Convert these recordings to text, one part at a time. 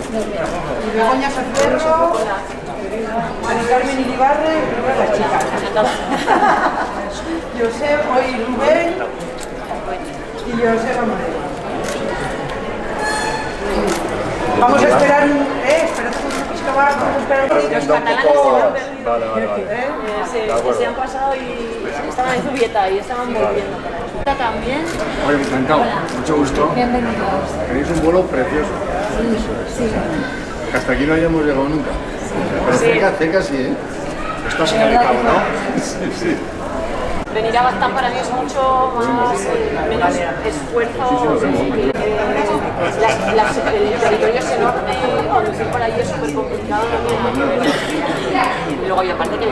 Y Begoña Ferrero, Mari Carmen Iribarre y las chicas. Josep, hoy Rubén y Josep Amadeo. Vamos a esperar espérate un poquito más, vamos a esperar un poquito. Los catalanes se me han perdido. Vale. Se han pasado y estaban en Zubieta y estaban volviendo por ahí. También. Oye, encantado. Mucho gusto. Bienvenidos. Tenéis un vuelo precioso. Sí. Que hasta aquí no hayamos llegado nunca. Pero cerca sí, ¿eh? Estás en el cabo, ¿no? Sí. Venir a Baztán para mí es mucho más, menos esfuerzo. El territorio es enorme, conducir por ahí es súper complicado. Y luego, y aparte que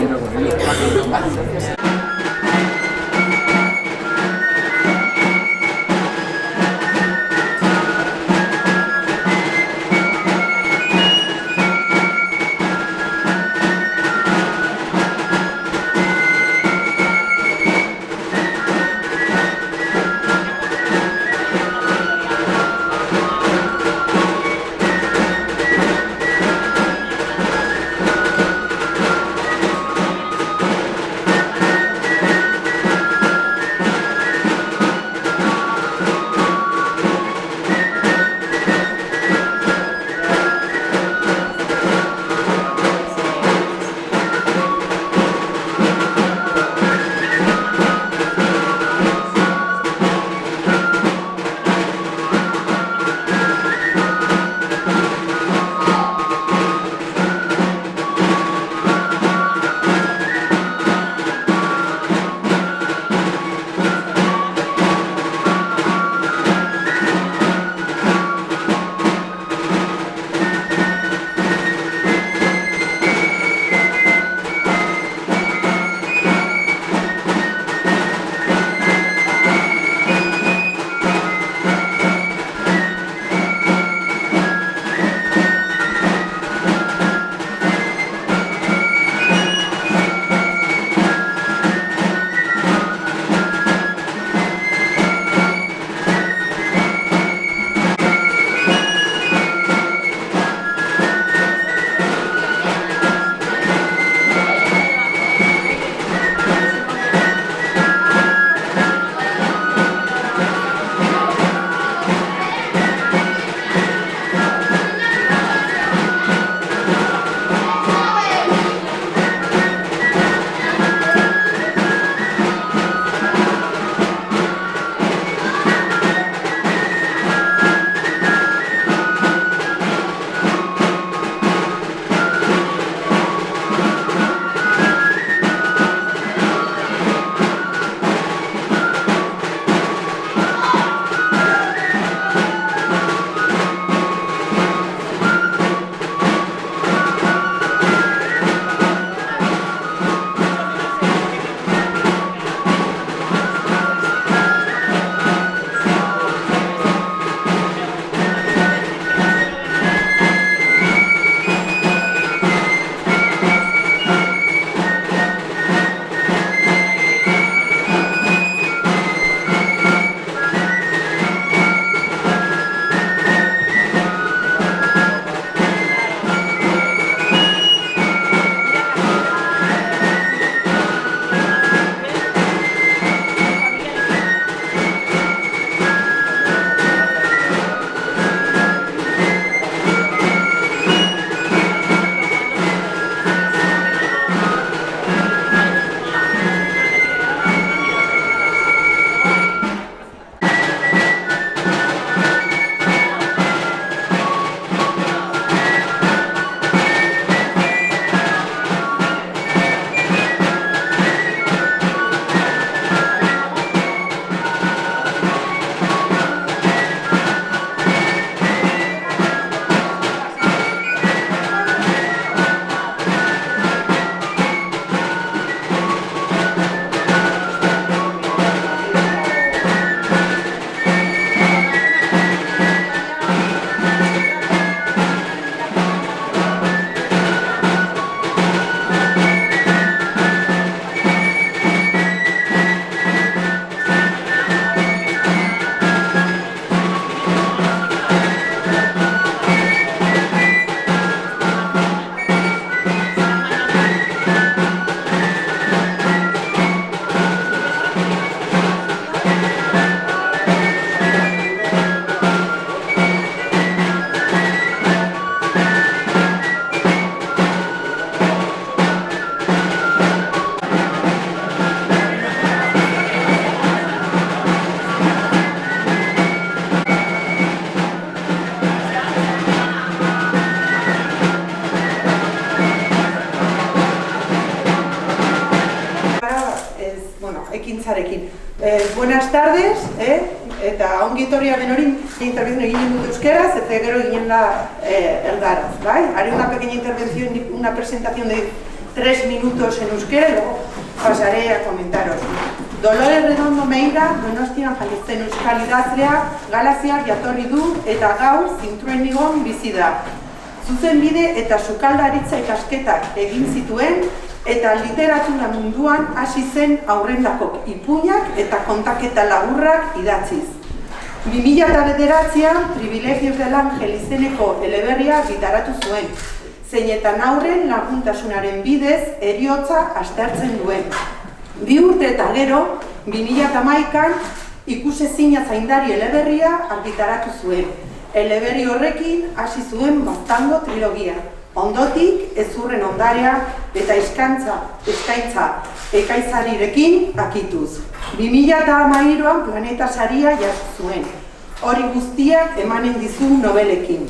hitzarekin. Buenas tardes, eta ongi etorria denori intervención egin dut euskeraz, eta gero ginen da erdaraz, bai? Haré una pequeña intervención, una presentación de 3 minutos en euskera, luego pasaré a comentaros. Dolores Redondo Meira, Donostian jaiotzen euskal idazlea, Galaziar jatorri du eta gaur Zintruenigon bizi da. Zuzenbide eta sukaldaritza ikasketak egin zituen eta literatura munduan hasi zen aurrendako ipuinak eta kontaketa laburrak idatziz. 2009an Privilegios del Ángel izeneko eleberria gitaratu zuen, zeinetan aurren laguntasunaren bidez heriotza aztertzen duen. 2 urte eta gero, 2011an ikusezina zaindari eleberria argitaratu zuen. Eleberri horrekin hasi zuen Baztango trilogia. Ondotik, Ezurren ondarea eta eskaintza ekaitzarirekin akituz. 2013an Planeta saria jaso zuen. Hori guztiak emanen dizu nobelekin.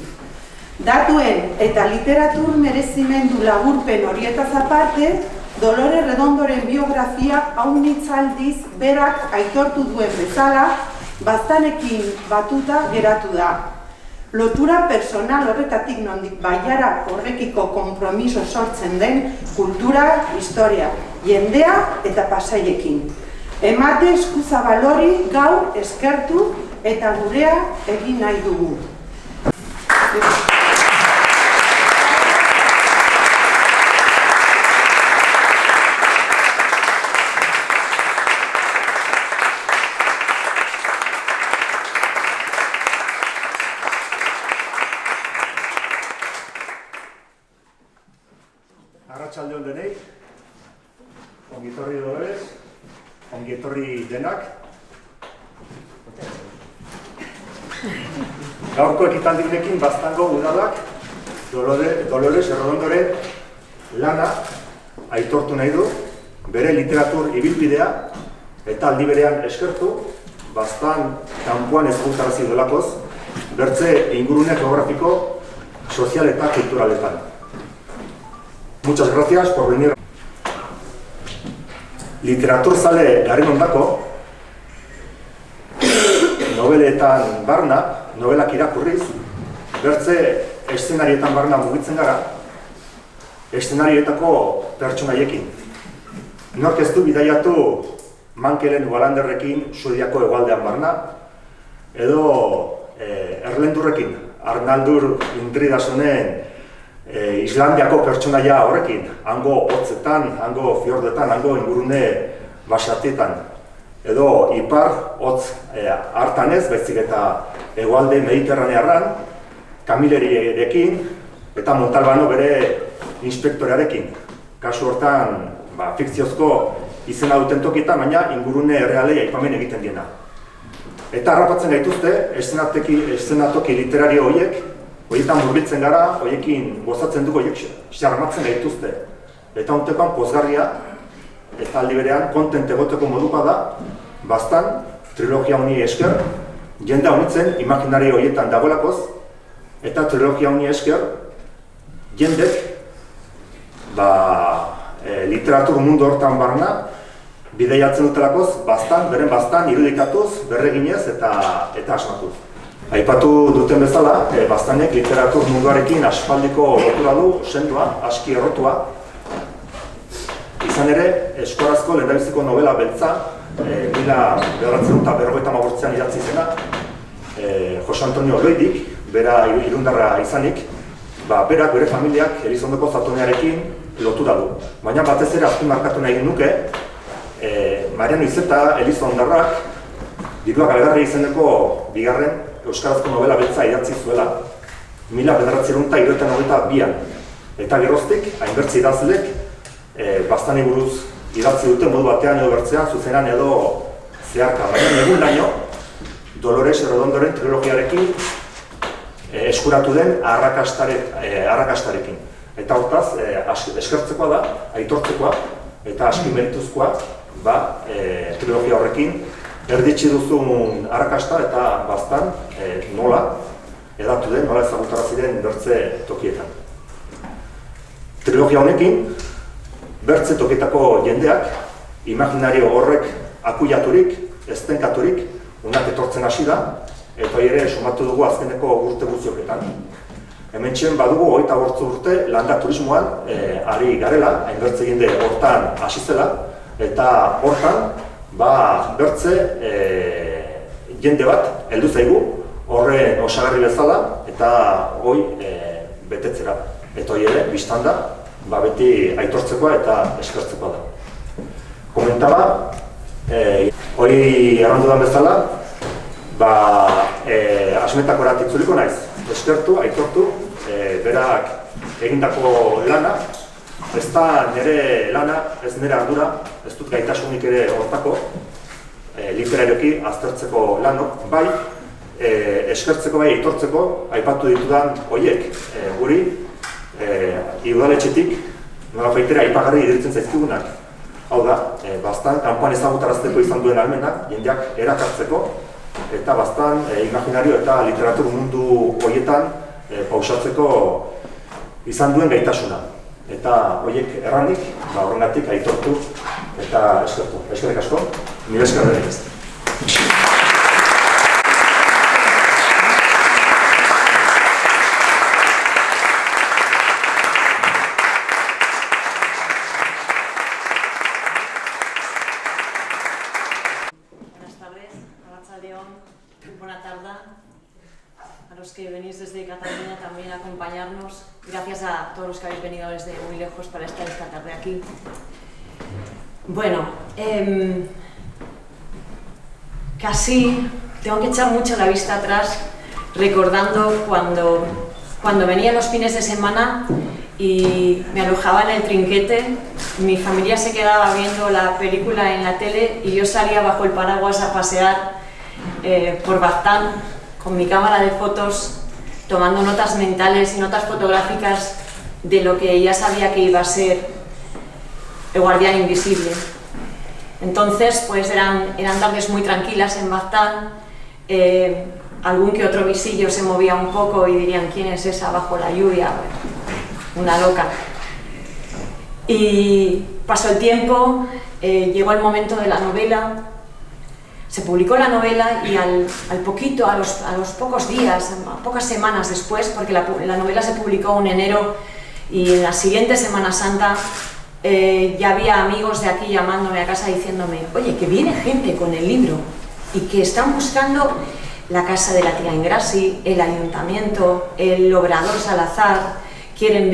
Datuen eta literatur merezimendu laburpen horietaz aparte, Dolores Redondoren biografia haunitzaldiz berak aitortu duen bezala, Baztanekin batuta geratu da. Lotura personal horretatik nondik baiara horrekiko konpromiso sortzen den kultura, historia, jendea eta pasaiekin. Emate eskuzabalori gaur eskertu eta gurea egin nahi dugu. Arratsalde on denei, ongi etorri Dolores, ongi etorri denak. Gaurko ekitaldi honekin Baztango udalak Dolores Redondoren lana aitortu nahi du, bere literatur ibilbidea eta aldi berean eskertu, Baztan kanpoan ezagutarazi delakoz, bertze ingurune geografiko, sozial eta kulturaletan. Muchas gracias por venir. Literaturzale garen ondako, nobeletan barna, nobelak irakurriz, bertze eszenarietan barna mugitzen gara, eszenarietako pertsonaiekin. Nork ez du bidaiatu Mankelen Ugalanderrekin Suediako hegoaldean barna, edo Erlendurrekin, Arnaldur Indridasonen Islandiako pertsonaia horrekin, hango hotzetan, hango fiordetan, hango ingurune basatietan, edo ipar hotz hartanez, baizik eta hegoalde mediterranearran, Kamilerirekin eta Montalbano bere inspektorearekin. Kasu hortan, fikziozko izena duten tokietan, baina ingurune errealei aipamen egiten diena. Eta harrapatzen gaituzte, eszenatoki literario horiek, horietan murbiltzen gara, horiekin gozatzen dugu, horiek xarmatzen gaituzte. Eta hontekoan pozgarria, eta aldi berean kontent egoteko modukoa da, Baztan, trilogia honi esker, jendea honitzen imaginario horietan dagoelakoz, eta trilogia honi esker, jendek literatur mundu hortan barna, bideiatzen dutelakoz, beren Baztan irudikatuz, berreginez eta asmatuz. Aipatu duten bezala, Baztanek literatur munduarekin aspaldiko lotura du, sendoa, aski errotua. Izan ere, eskorazko lehendabiziko novela beltza, 1958an idatzi zena, Jose Antonio Loidik, bera irundarra izanik, berak bere familiak Elizondoko Zatonearekin lotura du. Baina batez ere azpimarkatu nahi nuke, Mariano Izeta Elizondarrak, Dirua Galgarri izeneko bigarren euskarazko novela beltza idatzi zuela, 1972an. Eta geroztik, hainbertzi idazlek, Baztani buruz idatzi dute modu batean edo bertzean, zuzenan edo zeharka. Baina egun daño, Dolores Redondoren trilogiarekin eskuratu den arrakastarekin. Eta hortaz, eskertzekoa da, aitortzekoa eta aski merituzkoa trilogia horrekin erditsi duzun arrakasta eta Baztan nola edatu den, nola ezagutarazi den bertze tokietan. Trilogia honekin, bertze tokietako jendeak imaginario horrek akuiaturik, eztenkaturik, unak etortzen hasi da, eta ere sumatu dugu azkeneko urte guztioketan. Hementxen badugu 28 urte landa turismoan ari garela, hainbertze jende hortan hasi zela, eta hortan bertze jende bat heldu zaigu, horren osagarri bezala, eta hoi betetzera. Eta hori ere, biztan da, beti aitortzekoa eta eskertzekoa da. Komentaba, hori errandu bezala, asmetako eratitzuliko naiz. Eskertu, aitortu, berak egindako lana, ez da nire lana, ez nire ardura, ez dut gaitasunik ere hortako, literarioki aztertzeko lanok, bai, eskertzeko, bai, aitortzeko, aipatu ditudan horiek guri, udaletxetik, nola baitera aipagarri iruditzen zaizkigunak. Hau da, bastan, kanpoan ezagutarazteko izan duen almena, jendeak erakartzeko, eta bastan, imaginario eta literatur mundu horietan pausatzeko izan duen gaitasuna. Eta horiek erranik, horrengatik aitortu eta eskertu. Eskerrik asko, nire eskerrik ez. Buena tarde a los que venís desde Cataluña también a acompañarnos. Gracias a todos los que habéis venido desde muy lejos para estar esta tarde aquí. Bueno, casi tengo que echar mucho la vista atrás recordando cuando venía los fines de semana y me alojaba en el Trinquete. Mi familia se quedaba viendo la película en la tele y yo salía bajo el paraguas a pasear por Baztán con mi cámara de fotos, tomando notas mentales y notas fotográficas de lo que ya sabía que iba a ser el guardián invisible. Entonces, pues eran tardes muy tranquilas en Baztán, algún que otro visillo se movía un poco y dirían, ¿quién es esa bajo la lluvia? Una loca. Y pasó el tiempo, llegó el momento de la novela. Se publicó la novela y al poquito, a los pocos días, a pocas semanas después, porque la novela se publicó en enero y en la siguiente Semana Santa ya había amigos de aquí llamándome a casa diciéndome, oye, que viene gente con el libro y que están buscando la casa de la tía Ingrassi, el ayuntamiento, el obrador Salazar, quieren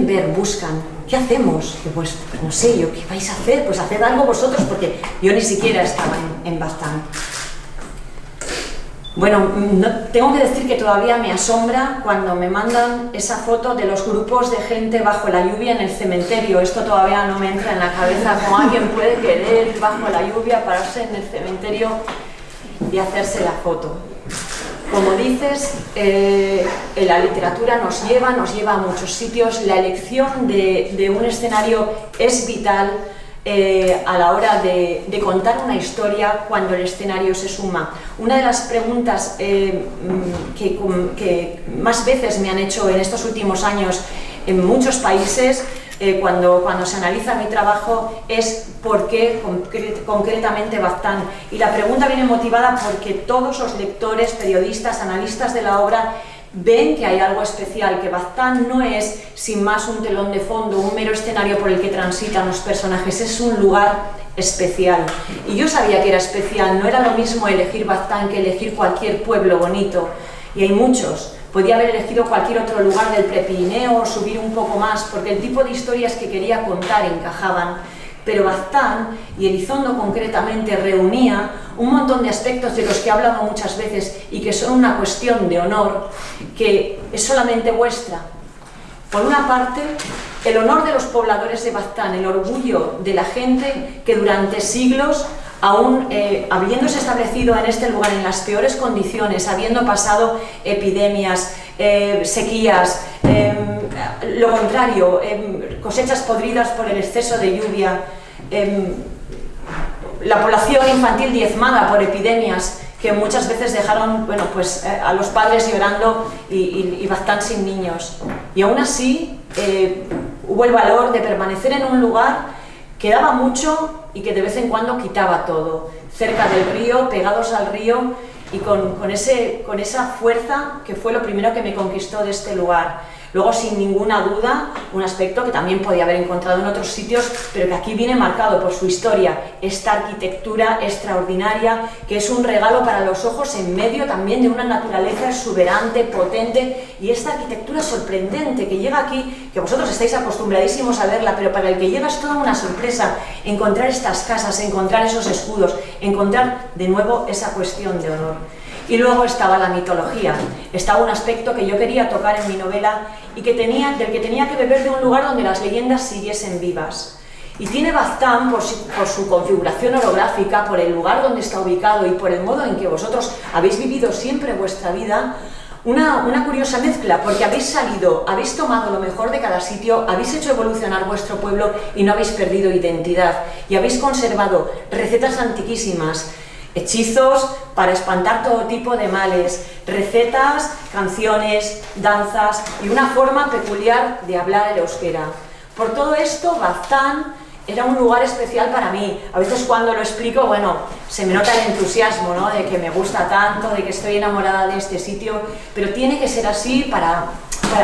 ver, buscan. ¿Qué hacemos? Y pues no sé yo, ¿qué vais a hacer? Pues haced algo vosotros, porque yo ni siquiera estaba en Baztán. Bueno, tengo que decir que todavía me asombra cuando me mandan esa foto de los grupos de gente bajo la lluvia en el cementerio. Esto todavía no me entra en la cabeza, cómo alguien puede querer bajo la lluvia pararse en el cementerio y hacerse la foto. Como dices, la literatura nos lleva a muchos sitios. La elección de un escenario es vital a la hora de contar una historia cuando el escenario se suma. Una de las preguntas que más veces me han hecho en estos últimos años en muchos países cuando se analiza mi trabajo es ¿por qué concretamente Baztán? Y la pregunta viene motivada porque todos los lectores, periodistas, analistas de la obra ven que hay algo especial, que Baztán no es sin más un telón de fondo, un mero escenario por el que transitan los personajes, es un lugar especial. Y yo sabía que era especial, no era lo mismo elegir Baztán que elegir cualquier pueblo bonito, y hay muchos. Podía haber elegido cualquier otro lugar del Prepirineo o subir un poco más, porque el tipo de historias que quería contar encajaban. Pero Baztán, y Elizondo concretamente, reunía un montón de aspectos de los que he hablado muchas veces y que son una cuestión de honor, que es solamente vuestra. Por una parte, el honor de los pobladores de Baztán, el orgullo de la gente que durante siglos, aún habiéndose establecido en este lugar en las peores condiciones, habiendo pasado epidemias, sequías, lo contrario, cosechas podridas por el exceso de lluvia, la población infantil diezmada por epidemias que muchas veces dejaron a los padres llorando y Baztán sin niños. Y aún así hubo el valor de permanecer en un lugar que daba mucho y que de vez en cuando quitaba todo, cerca del río, pegados al río y con esa fuerza que fue lo primero que me conquistó de este lugar. Luego, sin ninguna duda, un aspecto que también podía haber encontrado en otros sitios, pero que aquí viene marcado por su historia, esta arquitectura extraordinaria, que es un regalo para los ojos en medio también de una naturaleza exuberante, potente, y esta arquitectura sorprendente que llega aquí, que vosotros estáis acostumbradísimos a verla, pero para el que llega es toda una sorpresa encontrar estas casas, encontrar esos escudos, encontrar de nuevo esa cuestión de honor. Y luego estaba la mitología, estaba un aspecto que yo quería tocar en mi novela y del que tenía que beber de un lugar donde las leyendas siguiesen vivas. Y tiene Baztán, por su configuración orográfica, por el lugar donde está ubicado y por el modo en que vosotros habéis vivido siempre vuestra vida, una curiosa mezcla, porque habéis tomado lo mejor de cada sitio, habéis hecho evolucionar vuestro pueblo y no habéis perdido identidad, y habéis conservado recetas antiquísimas, hechizos para espantar todo tipo de males, recetas, canciones, danzas y una forma peculiar de hablar el euskera. Por todo esto, Baztán era un lugar especial para mí. A veces cuando lo explico, bueno, se me nota el entusiasmo, ¿no?, de que me gusta tanto, de que estoy enamorada de este sitio, pero tiene que ser así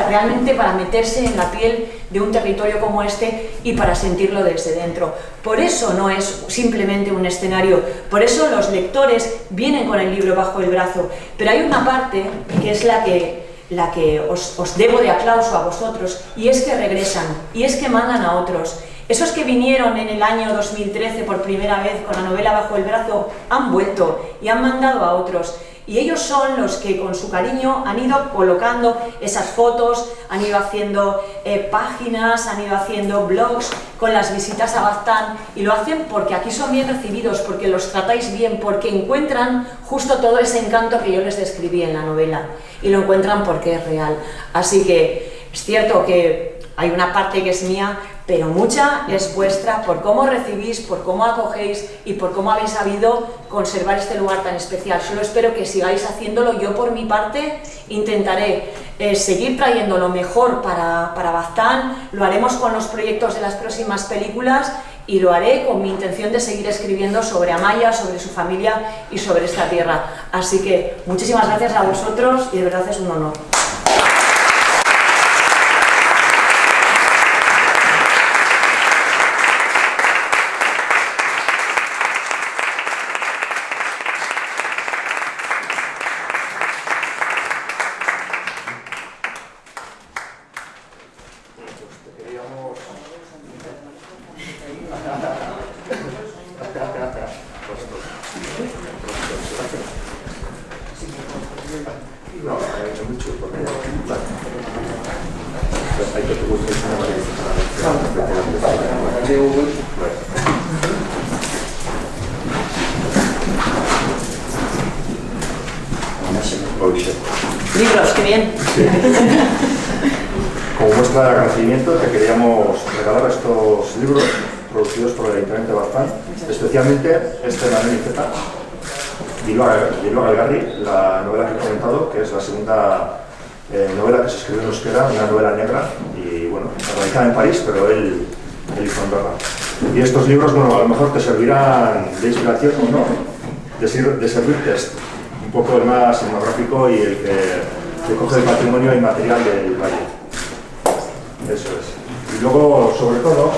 realmente para meterse en la piel de un territorio como este y para sentirlo desde dentro. Por eso no es simplemente un escenario, por eso los lectores vienen con el libro bajo el brazo, pero hay una parte que es la que os debo de aplauso a vosotros, y es que regresan, y es que mandan a otros. Esos que vinieron en el año 2013 por primera vez con la novela bajo el brazo han vuelto y han mandado a otros. Y ellos son los que con su cariño han ido colocando esas fotos, han ido haciendo páginas, han ido haciendo blogs con las visitas a Baztán, y lo hacen porque aquí son bien recibidos, porque los tratáis bien, porque encuentran justo todo ese encanto que yo les describí en la novela, y lo encuentran porque es real. Así que es cierto que hay una parte que es mía, pero mucha es vuestra, por cómo recibís, por cómo acogéis y por cómo habéis sabido conservar este lugar tan especial. Solo espero que sigáis haciéndolo. Yo, por mi parte, intentaré seguir trayendo lo mejor para Baztán. Lo haremos con los proyectos de las próximas películas y lo haré con mi intención de seguir escribiendo sobre Amaya, sobre su familia y sobre esta tierra. Así que muchísimas gracias a vosotros y de verdad es un honor. Libros, qué bien. Sí. Como muestra de agradecimiento, te queríamos regalar estos libros producidos por el Ayuntamiento de Baztán, especialmente este de Manuel Iceta, Bilbao Algarri, la novela que he comentado, que es la segunda novela que se escribió en euskera, una novela negra, y bueno, radicada en París, pero él hizo en Berna. Y estos libros, bueno, a lo mejor te servirán de inspiración o no, de servirte un poco el más cinematográfico y el que coge el patrimonio inmaterial del valle. Eso es. Y luego, sobre todo...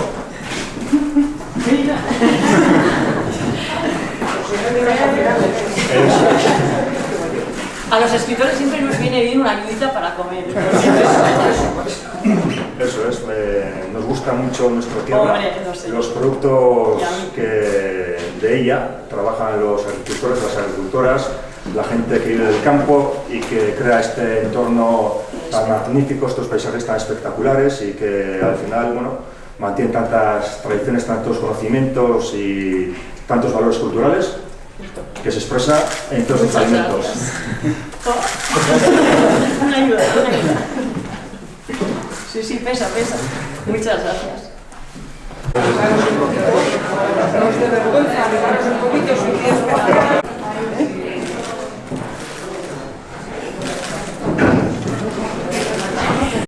A los escritores siempre nos viene bien una ayudita para comer. Eso es, nos gusta mucho nuestra tierra. Hombre, no sé. Los productos que de ella trabajan los agricultores, las agricultoras, la gente que vive del campo y que crea este entorno tan magnífico, estos paisajes tan espectaculares y que al final, bueno, mantienen tantas tradiciones, tantos conocimientos y tantos valores culturales que se expresa en todos sus alimentos. Una ayuda. Sí, pesa. Muchas gracias. Nos de vergüenza, alejarnos un poquito.